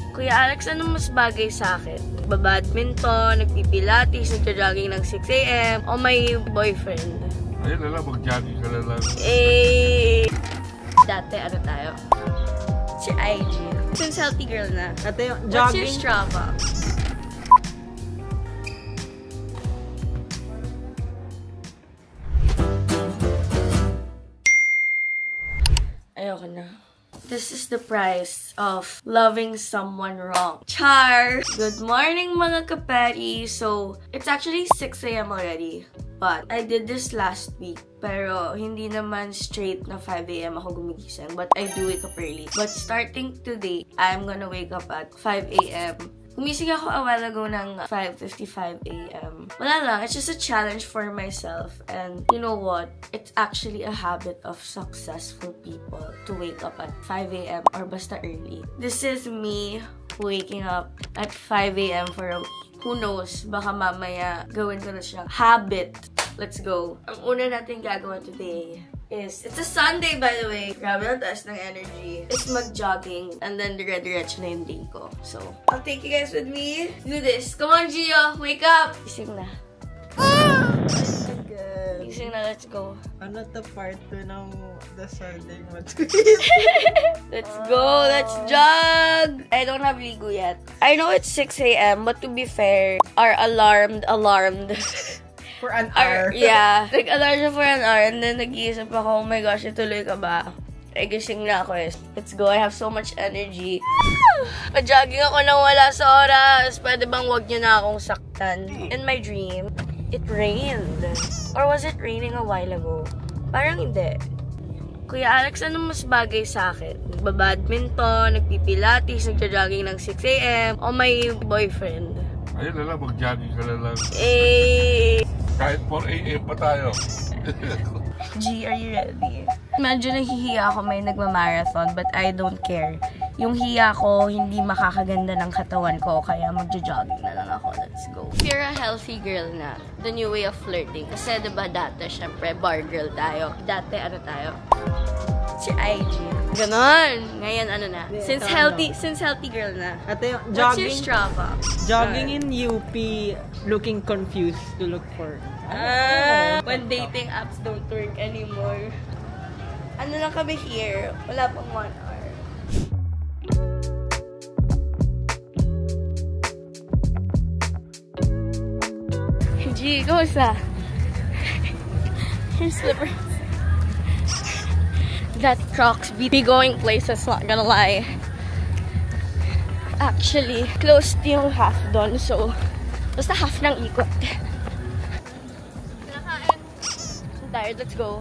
Kuya Alex, ano mas bagay sa akin? Nagbabadminton, nagpipilates, nagja-jogging ng 6 AM, o may boyfriend? Ayun na lang, mag-jogging ka na lang. Dati, ano tayo? Si IG. Since healthy girl na. Ate, yung What's jogging. your Strava? Ayoko na. This is the price of loving someone wrong. Char! Good morning, mga kaperi! So, it's actually 6 AM already. But, I did this last week. Pero, hindi naman straight na 5 AM ako gumigising. But, I do wake up early. But, starting today, I'm gonna wake up at 5 AM. Gumising ako a while ago ng 5:55 AM. Wala lang, it's just a challenge for myself. And you know what? It's actually a habit of successful people to wake up at 5 AM or basta early. This is me waking up at 5 AM for a week. Who knows? Baka mamaya gawin ko na siya habit. Let's go. Ang una natin gagawin today is, it's a Sunday by the way. Grabe ang taas ng energy. It's mag-jogging and then dire-diretso na yung day ko. So, I'll take you guys with me. Do this. Come on, Gio. Wake up. Gising na. Gising na. Let's go. Ano to part 2 ng the Sunday match? Let's go. Let's jog. I don't have ligo yet. I know it's 6 AM, but to be fair, our alarmed. For an hour. Yeah. Nag-alarm siya for an hour and then nag-iisip ako, oh my gosh, ituloy ka ba? Ay, gising na ako eh. Let's go. I have so much energy. Pa-jogging ako nang wala sa oras. Pwede bang wag niyo na akong saktan? In my dream, it rained. Or was it raining a while ago? Parang hindi. Kuya Alex, ano mas bagay sa akin? Nagbabadminton, nagpipilates, nagja-jogging ng 6 AM, o may boyfriend? Ayun na lang, mag-jogging ka na lang. Kahit 4 AM pa tayo. G, are you ready? Medyo nahihiya ako may nagmamarathon, but I don't care. Yung hiya ko, hindi makakaganda ng katawan ko, kaya magja-jogging na lang ako. Let's go. If you're a healthy girl na, the new way of flirting. Kasi diba dati, syempre, bar girl tayo. Dati, ano tayo? Si IG. Ganon. Ngayon, ano na? Since healthy girl na. Ate, yung What's your jogging. Strava? Jogging in UP, looking confused to look for. When dating apps don't work anymore. Ano lang kami here? Wala pang 1 hour. G, kamusta? Your slippers. That Crocs be going places, not gonna lie. Actually, closed yung half doon, so basta half ng ikot. I'm tired, let's go.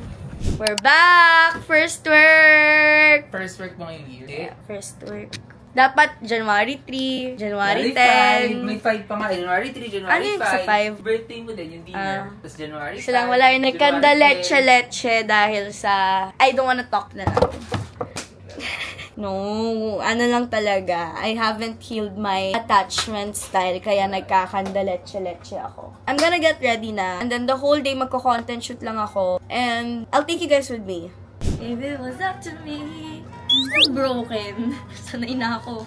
We're back! First work! First work mo ngayong year? Yeah, first work. Dapat January 3, January 10. May 5 pa nga. January 3, January 5. Ano yung sa 5? Birthday mo din, yung dinner. Tapos January 5. Silang wala yung nagkanda leche dahil sa... I don't wanna talk na lang. No, ano lang talaga. I haven't healed my attachment style, kaya nagkakanda leche ako. I'm gonna get ready na. And then the whole day magko-content shoot lang ako. And I'll take you guys with me. If it was up to me, I'm broken. Sanay na ako.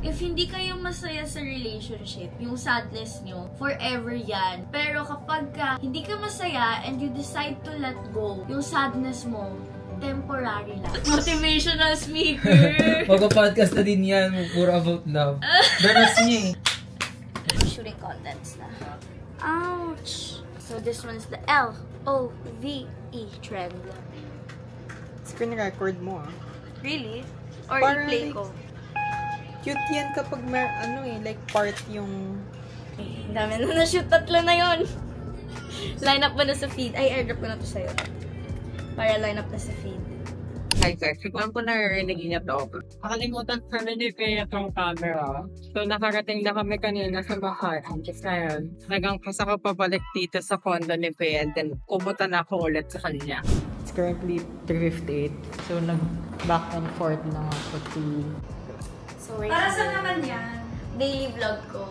If hindi kayo masaya sa relationship, yung sadness nyo, forever yan. Pero kapag hindi ka masaya and you decide to let go, yung sadness mo, temporary lang. Motivational speaker! Magpa-podcast na din yan. Puro about love. Beres niya eh. Shooting contents na. Ouch! So this one's the L-O-V-E trend. Screen record mo ah. Really? Or Parang i-play like, ko? Cute yan kapag may ano eh, like part yung... Dami na na-shoot, 3 na yun. Line up ba na sa feed? Ay, airdrop ko na to sa'yo. Para line up na sa feed. Hi, sir. Siguro ko narinig niya to. Nakalimutan sa kaya itong camera. So, nakarating na kami kanina sa bahay. Just ngayon, nagang kasi ako pabalik dito sa condo ni Faye and then pumunta na ako ulit sa kanya. It's currently 3:58. So, nag-back and forth na ako to... So, right Para saan naman yan? daily vlog ko.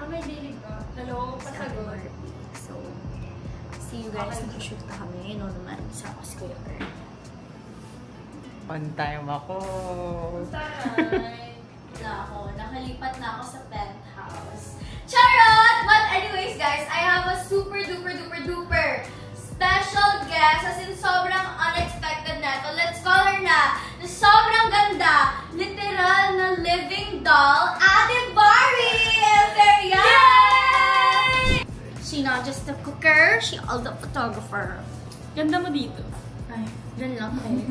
May daily ka? Hello, pasagot. So, see you guys. Nag-shoot na kami. You know naman, sa Kuya Kurt. On time ako. Taray. nalipat na ako sa penthouse. Charot! But anyways, guys, I have a super duper duper duper special guest. As in, sobrang unexpected na ito. Let's call her na sobrang ganda, literal na living doll, Ate Bari! Yay! She not just a cooker, she also a photographer. Ganda mo dito. Ay, dyan lang kayo.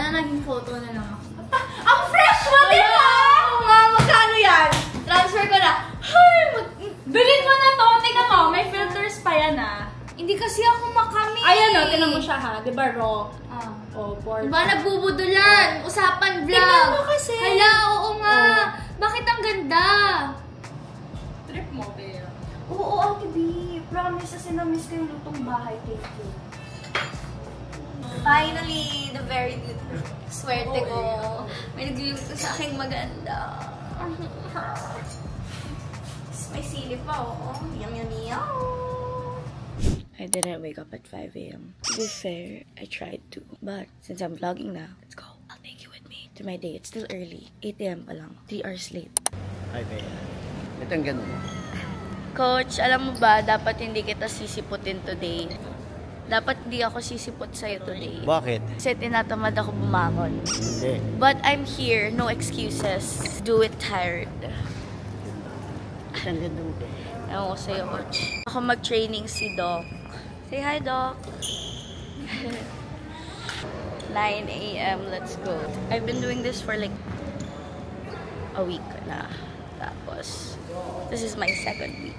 Naging photo na lang ako. Ang fresh mo, di ba? Magkano yan? Transfer ko na. Bilhin mo na to. Tingnan mo, may filters pa yan Hindi kasi ako makamit. Ayan o, tingnan mo siya Di ba raw? Portrait. Diba nagbubudulan? Usapan vlog. Tingnan mo kasi. Hala, oo nga. Bakit ang ganda? Trip mo, Bea. Oo, Ate B. Promise kasi na-miss ko yung lutong bahay. Thank you. Finally, the very good. Swerte ko. May nagluluto sa aking maganda. May sili pa, Yum, yum, yum. I didn't wake up at 5 a.m. To be fair, I tried to. But since I'm vlogging now, let's go. I'll take you with me to my day. It's still early. 8 a.m. pa lang. 3 hours late. Ay, Bea. Ito ang ganun. Coach, alam mo ba, dapat hindi kita sisiputin today. Dapat hindi ako sisipot sa'yo today. Bakit? Kasi tinatamad ako bumangon. Hindi. But I'm here. No excuses. Do it tired. Ang ganun. Ewan ko sa'yo, Coach. Ako mag-training si Doc. Say hi, Doc. 9 a.m. Let's go. I've been doing this for like a week na. Tapos, this is my second week.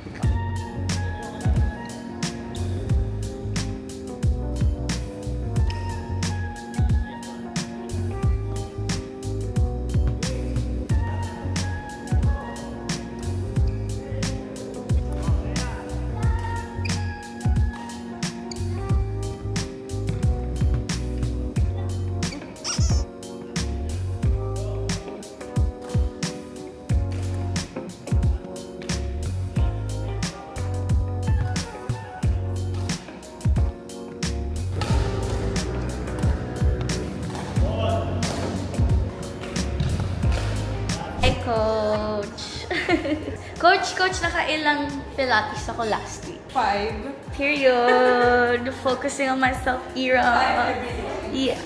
Coach, nakailang Pilates ako last week? 5. Period. Focusing on myself, era. 5 every day. Yeah.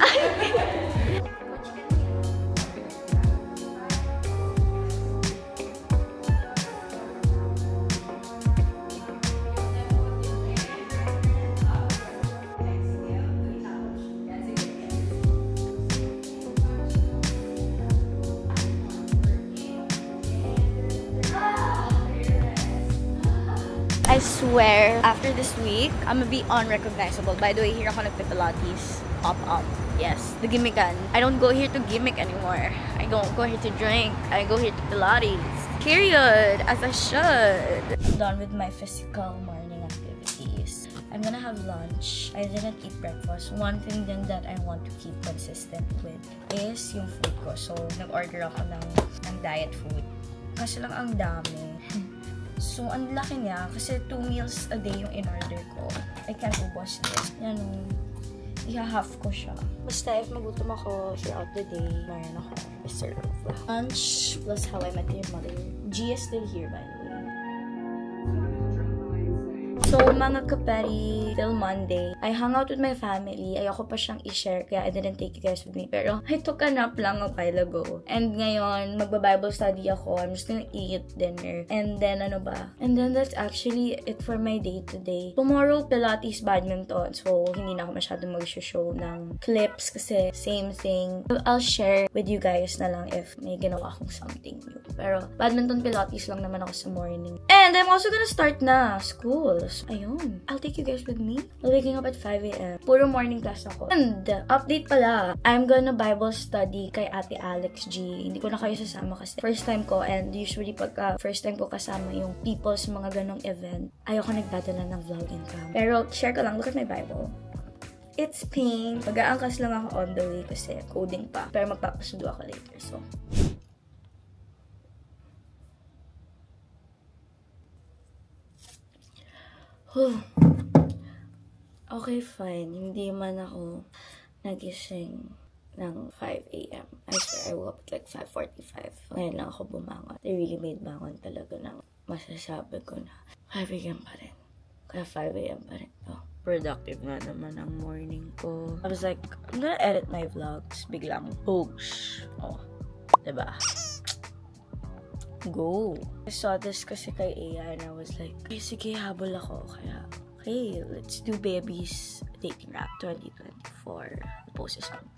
I swear, after this week, I'm gonna be unrecognizable. By the way, here ako nagpe-Pilates. Pop up. Yes, the gimmickan. I don't go here to gimmick anymore. I don't go here to drink. I go here to Pilates. Period. As I should. I'm done with my physical morning activities. I'm gonna have lunch. I didn't eat breakfast. One thing then that I want to keep consistent with is yung food ko. So, nag-order ako ng diet food. Kasi lang ang dami. So, ang laki niya kasi 2 meals a day yung in-order ko. I can't ubos this. Yan o. Iha-half ko siya. Basta if magutom ako throughout the day, mayroon ako reserve. Lunch plus How I Met Your Mother. G is still here, by the way. So, mga kapari, till Monday, I hung out with my family. Ayoko pa siyang i-share, kaya I didn't take you guys with me. Pero, I took a nap lang a while ago. And ngayon, magba-Bible study ako. I'm just gonna eat dinner. And then, ano ba? And then, that's actually it for my day today. Tomorrow, Pilates, badminton. So, hindi na ako masyadong mag-show ng clips kasi same thing. I'll share with you guys na lang if may ginawa akong something new. Pero, badminton, Pilates lang naman ako sa morning. And I'm also gonna start na school. So, ayun. I'll take you guys with me. I'm waking up at 5 a.m. Puro morning class ako. And, update pala, I'm gonna Bible study kay Ate Alex G. Hindi ko na kayo sasama kasi first time ko, and usually pagka first time ko kasama yung people sa mga ganong event, ayoko nagdadala ng vlogging cam. Pero, share ko lang, look at my Bible. It's pink. Mag-aangkas lang ako on the way kasi coding pa. Pero magpapasundo ako later, so. Okay, fine. Hindi man ako nagising ng 5 a.m. I swear. I woke up at like 5:45. Ngayon lang ako bumangon. They really made bangon talaga ng masasabi ko na 5 a.m. pa rin. Kaya 5 a.m. pa rin to. Productive nga naman ang morning ko. I was like, I'm gonna edit my vlogs. Biglang, boosh. Oh, diba? Go. I saw this kasi kay Aya and I was like, okay, sige, habol ako. Kaya, okay, let's do Baby's Dating Rap 2024. Post something.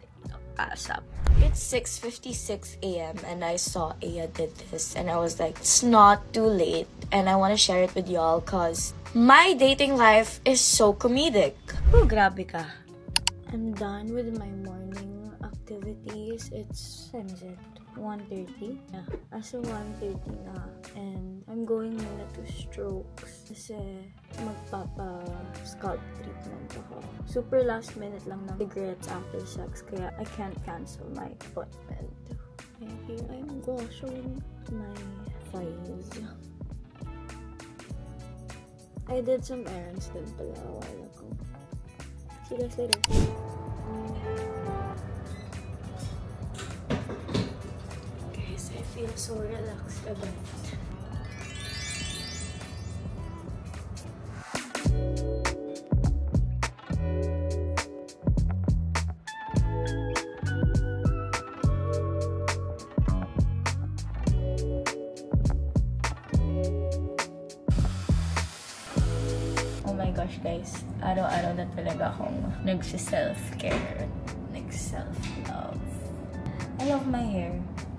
ASAP. It's 6:56 a.m. and I saw Aya did this and I was like, it's not too late and I want to share it with y'all cause my dating life is so comedic. Oh, grabe ka. I'm done with my morning activities. It's, time is it? 1:30? Yeah, asa 1:30 na. And I'm going muna to Strokes kasi magpapa-scalp treatment ako. Super last minute lang ng cigarettes after sex kaya I can't cancel my appointment. And here I'm washing my thighs. I did some errands din pala a while ago. See you guys later. I feel so relaxed about it. Oh my gosh guys, araw-araw na talaga akong nagsi-self-care, nag-self-love. I love my hair.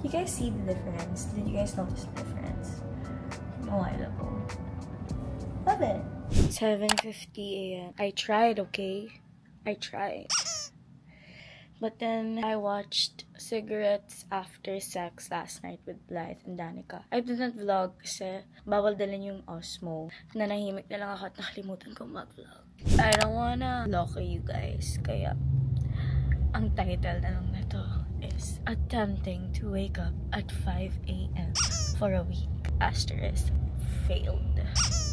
You guys see the difference? Did you guys notice the difference? A while ago. Love it. 7:50 a.m. I tried, okay? I tried. But then I watched Cigarettes After Sex last night with Blythe and Danica. I did not vlog kasi bawal dalhin yung Osmo. Nanahimik na lang ako at nakalimutan ko mag-vlog. I don't wanna lock you guys. Kaya ang title na lang nito is Attempting to Wake Up at 5 a.m. for a week. Asterisk. Failed.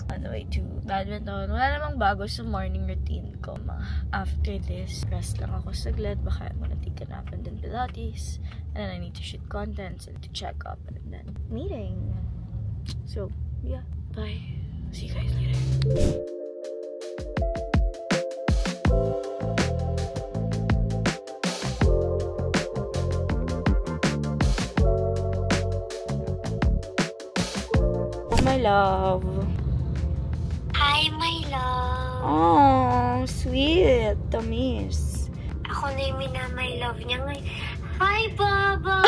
On the way to badminton. Wala namang bago sa morning routine ko. After this, rest lang ako saglit. Baka I'm gonna take a nap and then Pilates. And then I need to shoot contents and to check up and then meeting. So, yeah. Bye. See you guys later. My love. Hi, my love. Oh, sweet. Tamis. Ako na yung my love niya ngayon. Hi, Baba.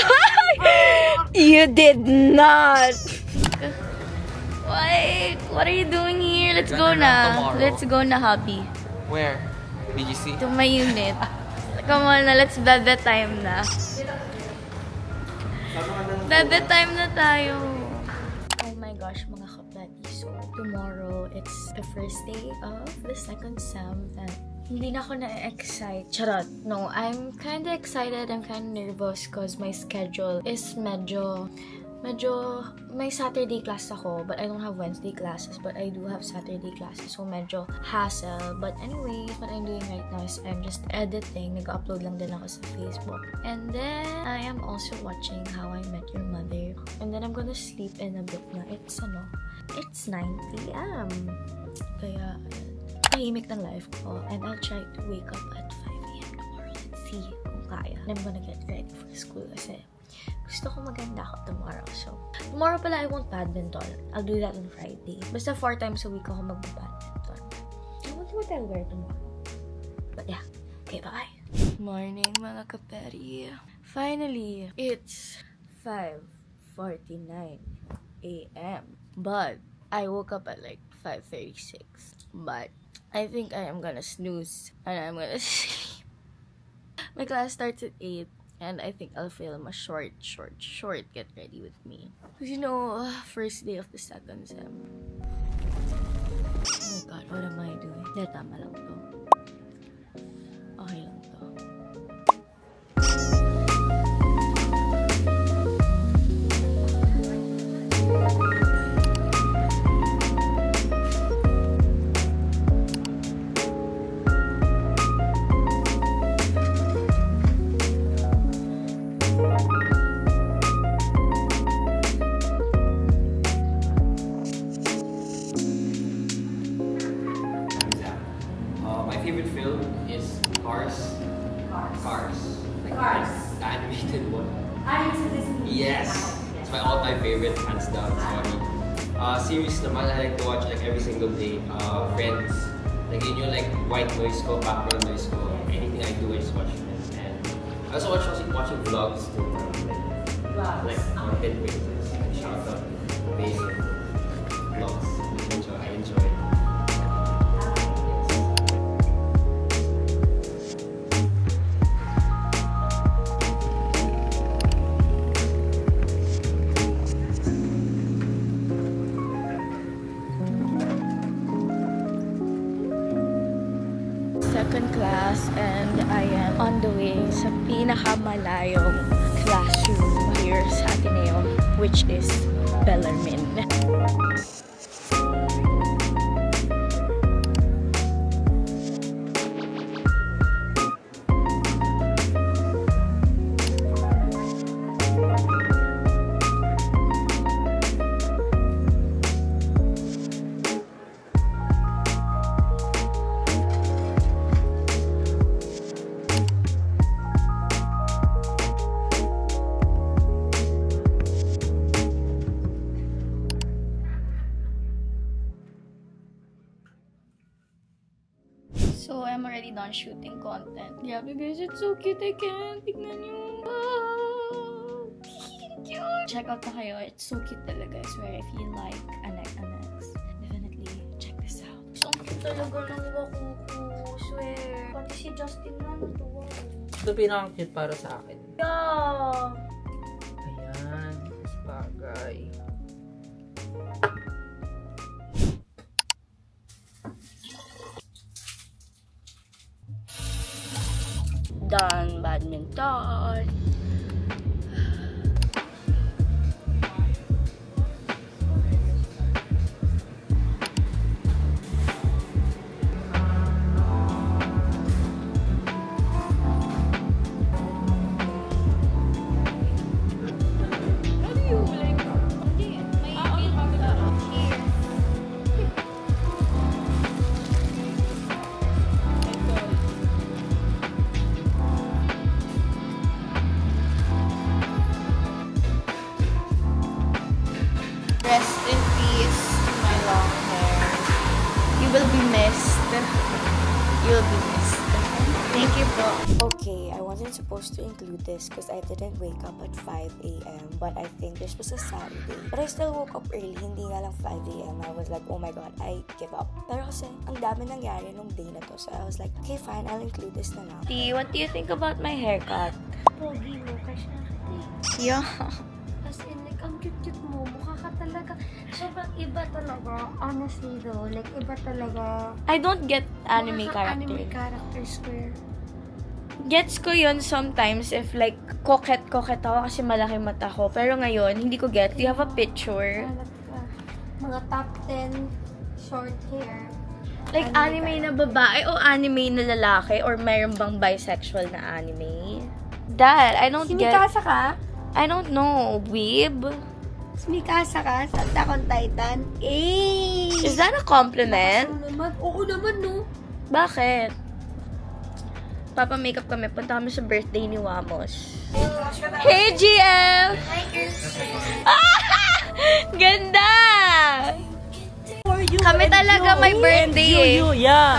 You did not. Wait, what are you doing here? Let's go na. Let's go na, hubby. Where? BGC? To my unit. Come on na, let's bebe time na. Bebe time na tayo. Oh my gosh, mga kapati. So, tomorrow, it's the first day of the second sem and hindi na ako na-excite. Charot. No, I'm kinda excited. I'm kinda nervous because my schedule is medyo may Saturday class ako, but I don't have Wednesday classes, but I do have Saturday classes, so medyo hassle. But anyways, what I'm doing right now is I'm just editing. Nag-upload lang din ako sa Facebook. And then, I am also watching How I Met Your Mother. And then, I'm gonna sleep in a bit na. It's 9 p.m. Kaya, tahimik ng life ko. And I'll try to wake up at 5 a.m. tomorrow. Let's see kung kaya. And I'm gonna get ready for school kasi gusto ko maganda ako tomorrow. So, tomorrow pala I won't badminton. I'll do that on Friday. Basta 4 times a week ako mag-badminton. I wonder what I'll wear tomorrow. But yeah. Okay, bye. Morning, mga kaperi. Finally, it's 5:49 a.m. But, I woke up at like 5:36. But, I think I am gonna snooze. And I'm gonna sleep. My class starts at 8. And I think I'll film a short get ready with me. Because you know, first day of the second sem. Oh my god, what am I doing? Hindi, tama lang to. Okay lang to. my all-time favorite, hands down, sorry. Series naman, I like to watch like every single day. Friends. Like yun yung like white noise ko, background noise ko. Anything I do, I just watch Friends. And I also watching vlogs too. Like content creators. Shout out to Basil vlogs. I enjoy it. Second class and I am on the way sa pinakamalayong classroom here sa Ateneo, which is Bellarmine. So, I'm already done shooting content. Yeah, guys, it's so cute. I can't. Tignan nyo. Oh, cute. Check out na kayo. It's so cute talaga. I swear, if you like Annex, definitely check this out. So cute talaga ng Wakuku. Swear. Pati si Justin na natuwa. Ito pinaka-cute para sa akin. Yeah. Ayan. Bagay. Done badminton. Rest in peace to my long hair. You will be missed. You will be missed. Thank you, bro. Okay, I wasn't supposed to include this because I didn't wake up at 5 a.m. But I think this was a Saturday. But I still woke up early. Hindi nga lang 5 a.m. I was like, oh my god, I give up. Pero kasi, ang dami nangyari nung day na to. So I was like, okay, fine, I'll include this na lang. What do you think about my haircut? Pogi mo kasi. Yeah. As in, like, ang cute-cute mo. Mukha ka talaga. Sobrang iba talaga. Honestly though, like, iba talaga. I don't get anime character. Anime character square. Gets ko yun sometimes if like coquette ako kasi malaki mata ko. Pero ngayon, hindi ko get. Do you have a picture? Mga top 10 short hair. Like anime na babae o anime na lalaki? Or mayroon bang bisexual na anime? Dad, I don't get... Mikasa ka? I don't know. Weeb? Mikasa ka sa Attack on Titan? Is that a compliment? Oo naman, no? Bakit? Papa-makeup kami. Punta kami sa birthday ni Wamos. Hey, GF! Ganda! Kami talaga may birthday eh.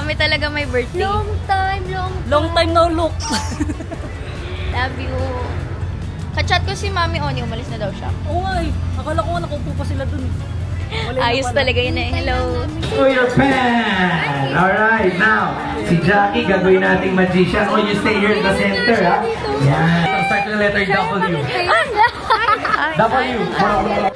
Kami talaga may birthday. Long time no look. Love you. Kachat ko si Mami Oni, umalis na daw siya. Oo nga eh. Akala ko nakupo pa sila dun. Ayos talaga yun eh. Hello. For your pen! Alright, now, si Jackie gagawin nating magician. Oh, you stay here in the center, ha? Yeah. Start with the letter W. W.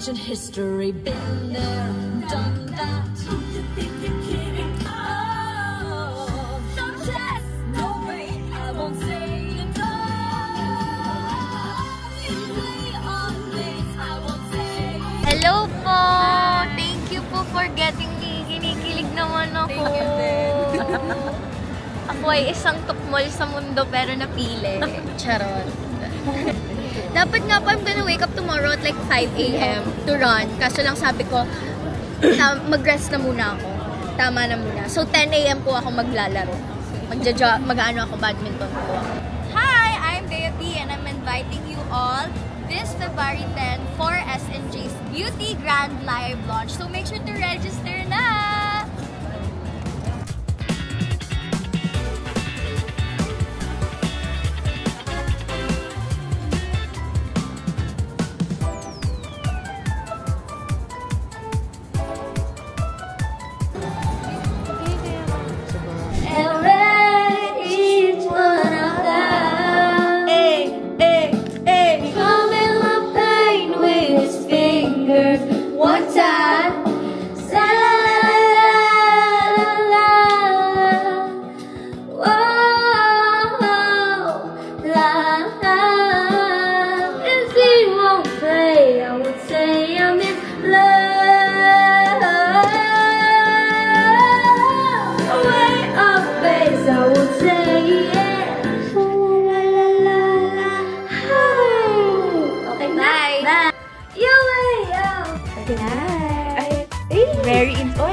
ancient history. Been there, done that. Don't you think you're kidding? Oh, no chance, no way, I won't say no. You play on this, I won't say. Hello po! Thank you po for getting me. Kinikilig naman ako. Thank you din. Ako ay isang tukmol sa mundo pero napili. Charot. Dapat nga po, I'm gonna wake up tomorrow at like 5 a.m. to run. Kaso lang sabi ko, mag-rest na muna ako. Tama na muna. So 10 a.m. po ako maglalaro. Mag-ano ako, badminton po. Hi! I'm Bea B and I'm inviting you all this February 10 for SNJ's Beauty Grand Live Launch. So make sure to register na! Very important.